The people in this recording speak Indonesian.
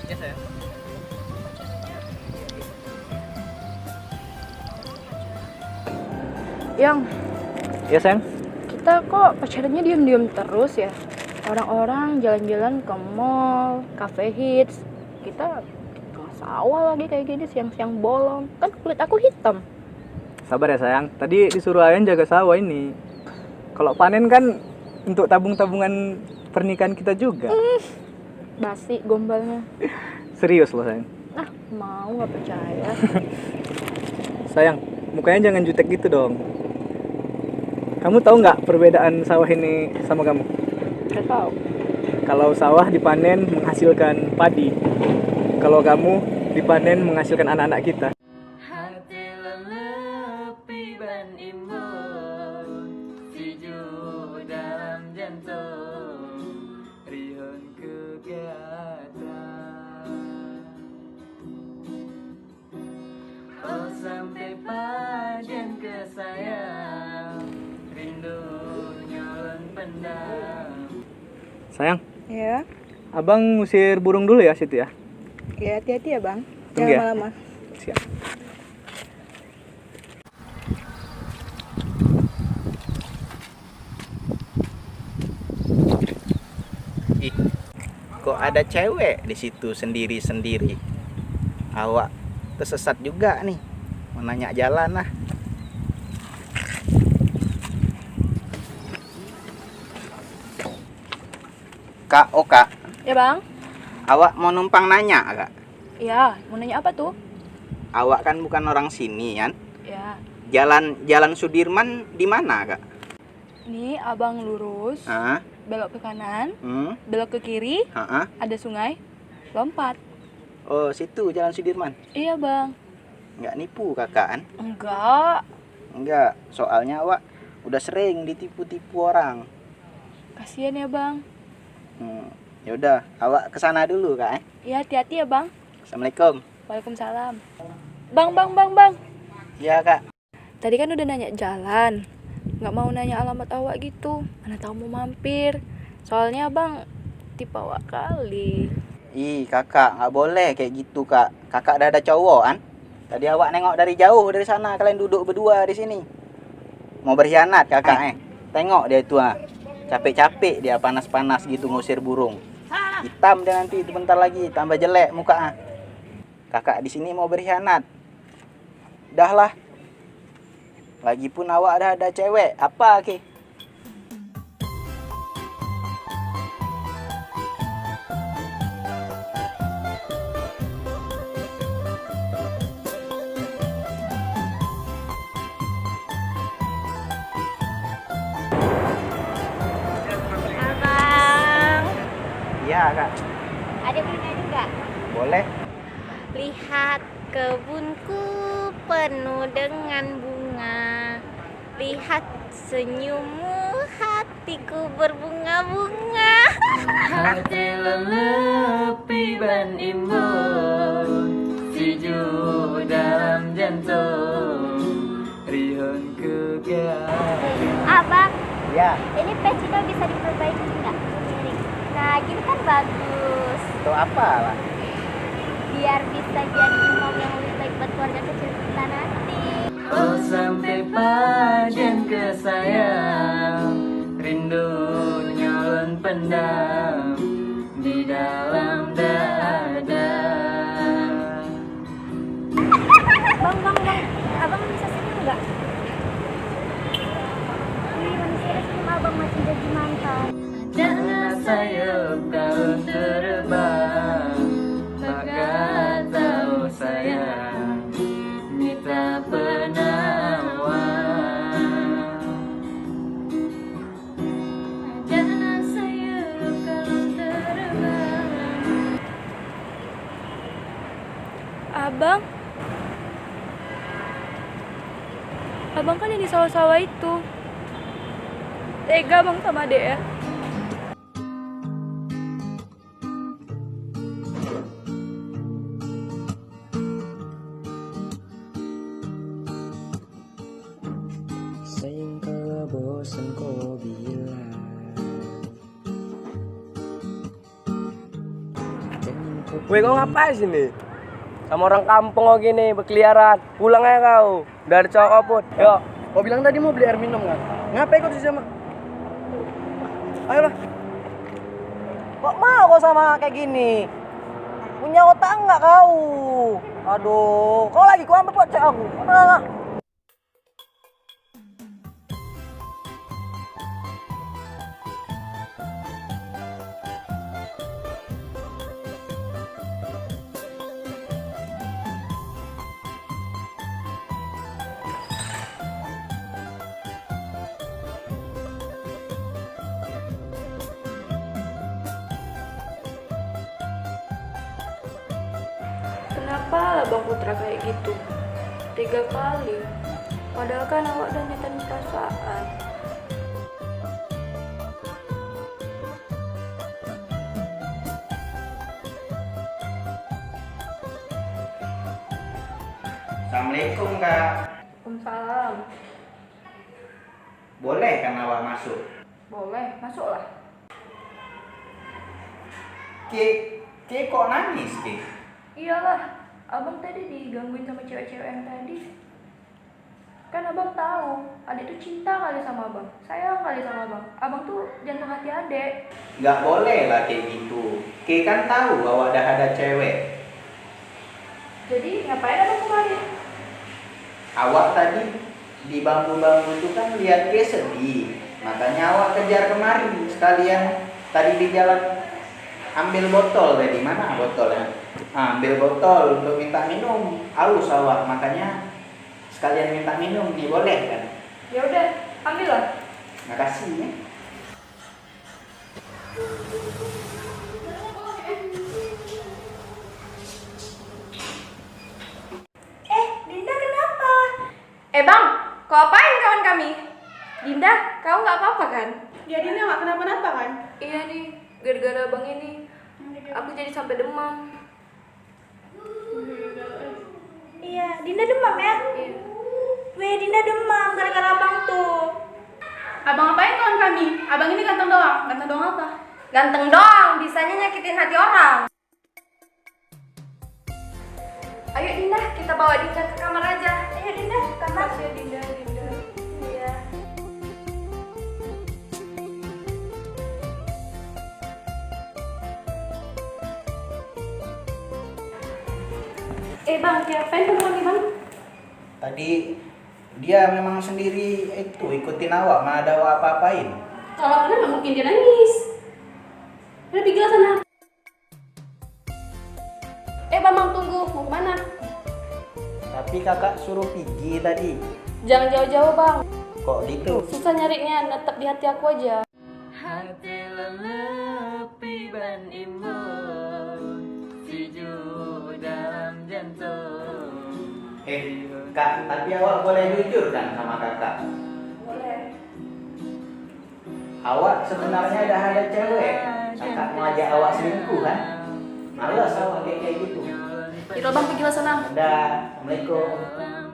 Ya sayang. Yang Ya sayang. kita kok pacarannya diem-diem terus ya? Orang-orang jalan-jalan ke mall, cafe hits. Kita di tengah sawah lagi kayak gini siang-siang bolong. Kan kulit aku hitam. Sabar ya sayang. Tadi disuruh ayah jaga sawah ini. Kalau panen kan untuk tabung-tabungan pernikahan kita juga. Basi gombalnya. Serius loh sayang. Ah, mau nggak percaya? Sayang, mukanya jangan jutek gitu dong. Kamu tahu nggak perbedaan sawah ini sama kamu? Gak tahu. Kalau sawah dipanen menghasilkan padi. Kalau kamu dipanen menghasilkan anak-anak kita. Hati lelepi ban imbun, sejuk dalam jantung, rihun kegiatan. Oh sampai pajen ke sayang, rindu nyolong pendam. Sayang, Ya, abang ngusir burung dulu ya situ ya. ya hati-hati ya bang. Tunggu Jangan ya. lama-lama. Siap. Ih, kok ada cewek di situ sendiri-sendiri? Awak tersesat juga nih. Mau nanya jalan lah. Kak, oh kak, Ya bang. awak mau numpang nanya kak? Ya, mau nanya apa tuh? Awak kan bukan orang sini kan? Ya, Jalan Sudirman di mana kak? ini abang lurus, Hah? belok ke kanan, Hmm? belok ke kiri, Hah? ada sungai, lompat. Oh situ Jalan Sudirman. Iya bang. Nggak nipu kakak kan? Enggak. Enggak, soalnya awak udah sering ditipu-tipu orang. Kasian ya bang. Ya udah, awak kesana dulu kak. Ya hati-hati ya bang. Assalamualaikum. Waalaikumsalam. Bang. Ya kak. Tadi kan udah nanya jalan. Nggak mau nanya alamat awak gitu. Mana tahu mau mampir. Soalnya abang tipe awak kali. Ih kakak, nggak boleh kayak gitu kak. Kakak udah ada cowok kan? Tadi awak nengok dari jauh dari sana, kalian duduk berdua di sini. Mau berkhianat kakak Tengok dia itu capek-capek dia panas-panas gitu ngusir burung. Hitam dia nanti itu bentar lagi, tambah jelek muka Kakak di sini mau berkhianat. Udahlah. Lagipun awak ada cewek, apa ke? Abang, Iya kak, ada bunga juga. boleh. Lihat kebunku penuh dengan bunga. Lihat senyummu, hatiku berbunga-bunga. Hati lelepi ban imbun, sejuk dalam jantung, rihun kegiatan. Abang, Ya, ini pecinya bisa diperbaiki nggak? Miring. Nah, gini kan bagus. itu apa lah? Biar bisa jadi imam yang lebih baik buat keluarga kecil kita nanti. Oh sampai pajen ke sayang, rindu nyalon pendam di dalam dada. Bang. Abang bisa senyum nggak? Wih, manusia senyum abang macam jadi mantan. Jangan sayap kau terbang, maka tahu sayang minta penawar. Jangan sayap kau terbang. Abang kan yang di sawah-sawah itu. Tega bang sama adek ya. Sayang kalau bosan kau bilang, jangan kau Weh, kau ngapain sini? Sama orang kampung kau gini, berkeliaran. Pulang aja kau. Udah ada cowok pun. Yuk. Kau bilang tadi mau beli air minum kan? Ngapain kau di sama? Ayolah. Kok mau kau sama kayak gini? Punya otak enggak kau? Aduh, kau lagi kau ambil pocek aku. Mana? Kenapa lah Bang Putra kayak gitu? 3 kali. Padahal kan awak udah nyatain perasaan. Assalamualaikum kak. Waalaikumsalam. Boleh kan awak masuk? Boleh, masuklah. Ki kok nangis Ki? Iyalah, abang tadi digangguin sama cewek-cewek yang tadi. Kan abang tahu, adik tuh cinta kali sama abang, sayang kali sama abang. Abang tuh jantung hati adik. Nggak boleh lah kayak gitu. Ki kan tahu bahwa udah ada cewek. Jadi ngapain abang kemarin? Awak tadi di bambu-bambu itu kan lihat Ki sedih. Makanya awak kejar kemari sekalian tadi di jalan ambil botol tadi. Mana botolnya? Ambil botol untuk minta minum. Haus awak, makanya sekalian minta minum nih, boleh kan? Ya udah, ambillah. Makasih ya. Dinda kenapa? Bang, kau apain kawan kami? Dinda, kau nggak apa-apa kan? Ya Dinda nggak kenapa-napa kan? Iya nih, gara-gara abang ini, aku jadi sampai demam. Iya, Dinda demam ya? Iya. Weh, Dinda demam gara-gara abang tuh. Abang apain kawan kami? Abang ini ganteng doang. Ganteng doang apa? Ganteng doang, bisanya nyakitin hati orang. Ayo Dinda, kita bawa Dinda ke kamar aja. Ayo Dinda, kamar. Ya Dinda. Iya. Bang, ngapain kamu lagi bang? Tadi dia memang sendiri itu ikutin awak, mana ada awak apa-apain. Kalau kalian nggak mungkin dia nangis. Udah pergi lah sana. Bang, tunggu. Mau kemana? Tapi kakak suruh pergi tadi. Jangan jauh-jauh bang. Kok gitu? Susah nyarinya, tetap di hati aku aja. Hati lelepi ban imun, sejuk dalam jantung. Kak, tapi awak boleh jujur kan sama kakak? Boleh. Awak sebenarnya udah ada cewek. Kakak mau ajak awak selingkuh kan? Males awak kayak gitu. Itu bang, pergi lah sana. Dadah, Assalamualaikum.